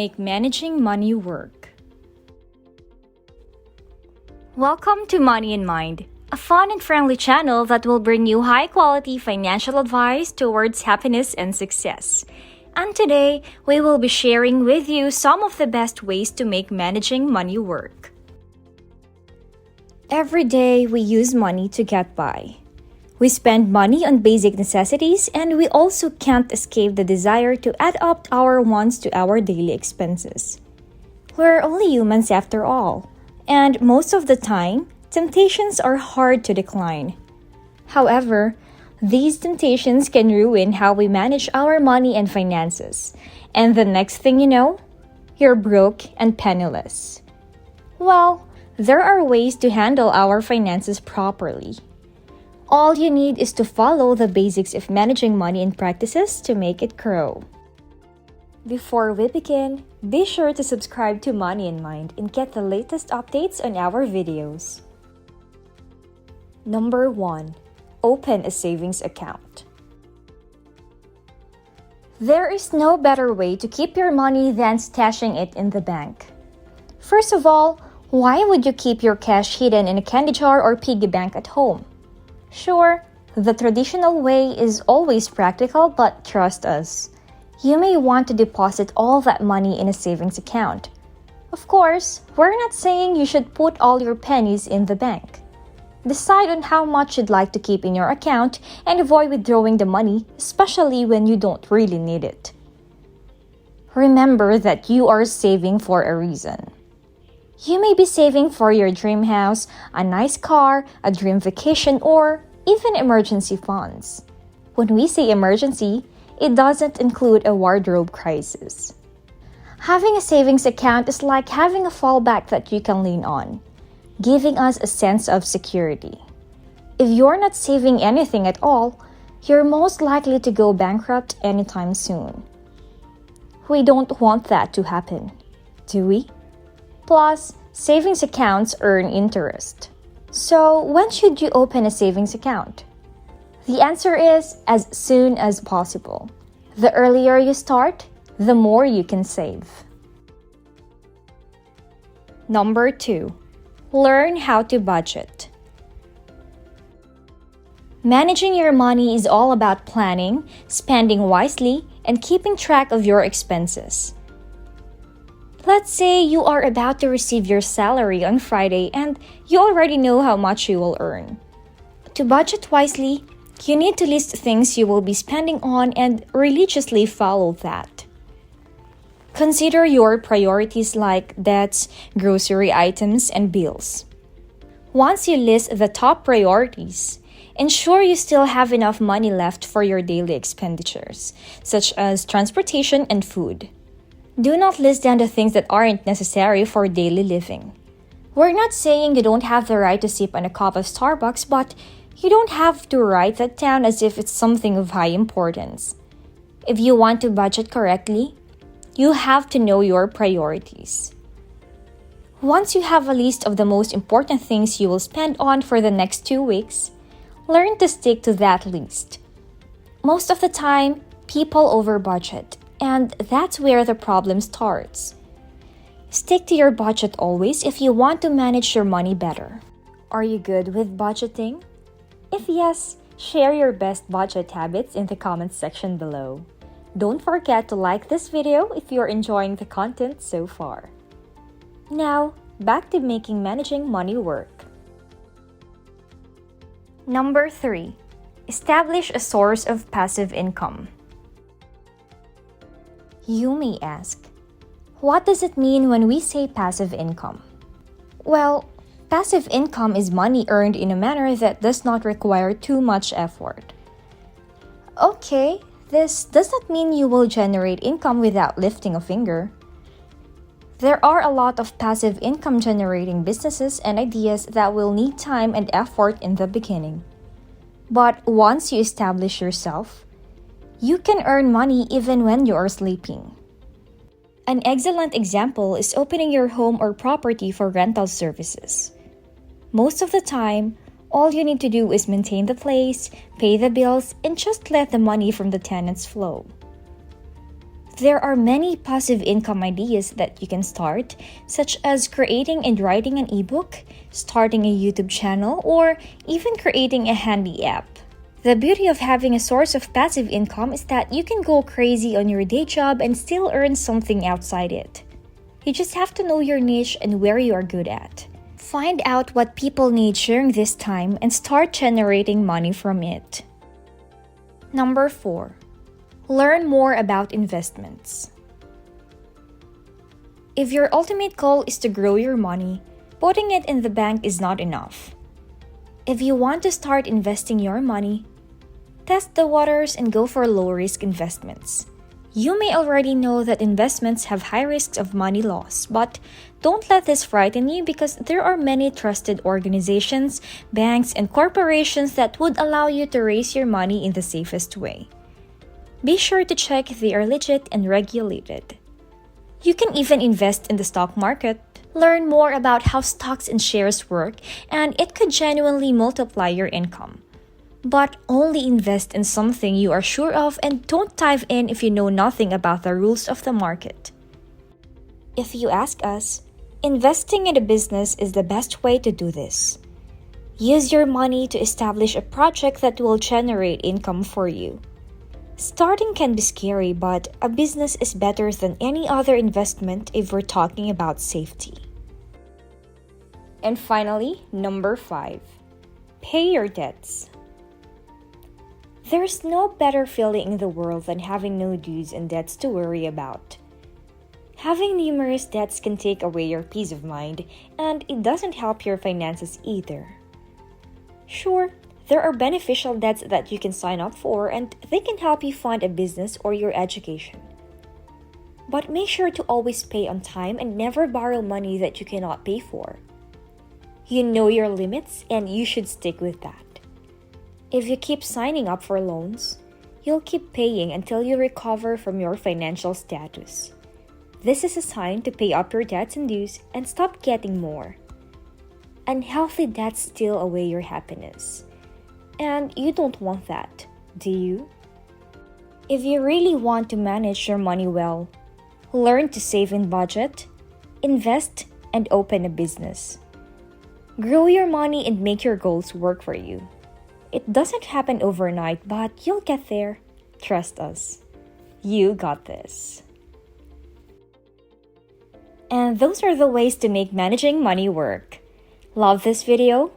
make managing money work. Welcome to Money in Mind, a fun and friendly channel that will bring you high-quality financial advice towards happiness and success. And today, we will be sharing with you some of the best ways to make managing money work. Every day, we use money to get by. We spend money on basic necessities, and we also can't escape the desire to add up our wants to our daily expenses. We're only humans after all, and most of the time, temptations are hard to decline. However, these temptations can ruin how we manage our money and finances, and the next thing you know, you're broke and penniless. Well, there are ways to handle our finances properly. All you need is to follow the basics of managing money and practices to make it grow. Before we begin, be sure to subscribe to Money in Mind and get the latest updates on our videos. Number 1. Open a savings account. There is no better way to keep your money than stashing it in the bank. First of all, why would you keep your cash hidden in a candy jar or piggy bank at home? Sure, the traditional way is always practical, but trust us, you may want to deposit all that money in a savings account. Of course, we're not saying you should put all your pennies in the bank. Decide on how much you'd like to keep in your account and avoid withdrawing the money, especially when you don't really need it. Remember that you are saving for a reason. You may be saving for your dream house, a nice car, a dream vacation, or even emergency funds. When we say emergency, it doesn't include a wardrobe crisis. Having a savings account is like having a fallback that you can lean on, giving us a sense of security. If you're not saving anything at all, you're most likely to go bankrupt anytime soon. We don't want that to happen, do we? Plus, savings accounts earn interest. So, when should you open a savings account? The answer is as soon as possible. The earlier you start, the more you can save. Number 2. Learn how to budget. Managing your money is all about planning, spending wisely, and keeping track of your expenses. Let's say you are about to receive your salary on Friday and you already know how much you will earn. To budget wisely, you need to list things you will be spending on and religiously follow that. Consider your priorities like debts, grocery items, and bills. Once you list the top priorities, ensure you still have enough money left for your daily expenditures, such as transportation and food. Do not list down the things that aren't necessary for daily living. We're not saying you don't have the right to sip on a cup of Starbucks, but you don't have to write that down as if it's something of high importance. If you want to budget correctly, you have to know your priorities. Once you have a list of the most important things you will spend on for the next 2 weeks, learn to stick to that list. Most of the time, people over budget, and that's where the problem starts. Stick to your budget always if you want to manage your money better. Are you good with budgeting? If yes, share your best budget habits in the comments section below. Don't forget to like this video if you're enjoying the content so far. Now, back to making managing money work. Number 3. Establish a source of passive income. You may ask, what does it mean when we say passive income? Well, passive income is money earned in a manner that does not require too much effort. Okay, this does not mean you will generate income without lifting a finger. There are a lot of passive income generating businesses and ideas that will need time and effort in the beginning. But once you establish yourself, you can earn money even when you are sleeping. An excellent example is opening your home or property for rental services. Most of the time, all you need to do is maintain the place, pay the bills, and just let the money from the tenants flow. There are many passive income ideas that you can start, such as creating and writing an ebook, starting a YouTube channel, or even creating a handy app. The beauty of having a source of passive income is that you can go crazy on your day job and still earn something outside it. You just have to know your niche and where you are good at. Find out what people need during this time and start generating money from it. Number 4. Learn more about investments. If your ultimate goal is to grow your money, putting it in the bank is not enough. If you want to start investing your money, test the waters and go for low-risk investments. You may already know that investments have high risks of money loss, but don't let this frighten you because there are many trusted organizations, banks, and corporations that would allow you to raise your money in the safest way. Be sure to check if they are legit and regulated. You can even invest in the stock market, learn more about how stocks and shares work, and it could genuinely multiply your income. But only invest in something you are sure of and don't dive in if you know nothing about the rules of the market. If you ask us, investing in a business is the best way to do this. Use your money to establish a project that will generate income for you. Starting can be scary, but a business is better than any other investment if we're talking about safety. And finally, number 5. Pay your debts. There's no better feeling in the world than having no dues and debts to worry about. Having numerous debts can take away your peace of mind, and it doesn't help your finances either. Sure, there are beneficial debts that you can sign up for, and they can help you fund a business or your education. But make sure to always pay on time and never borrow money that you cannot pay for. You know your limits, and you should stick with that. If you keep signing up for loans, you'll keep paying until you recover from your financial status. This is a sign to pay up your debts and dues and stop getting more. Unhealthy debts steal away your happiness. And you don't want that, do you? If you really want to manage your money well, learn to save and budget, invest, and open a business. Grow your money and make your goals work for you. It doesn't happen overnight, but you'll get there. Trust us. You got this. And those are the ways to make managing money work. Love this video?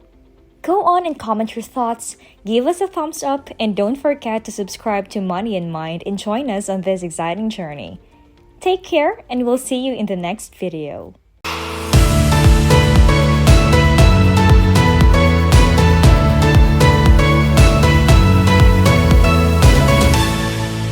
Go on and comment your thoughts, give us a thumbs up, and don't forget to subscribe to Money in Mind and join us on this exciting journey. Take care, and we'll see you in the next video.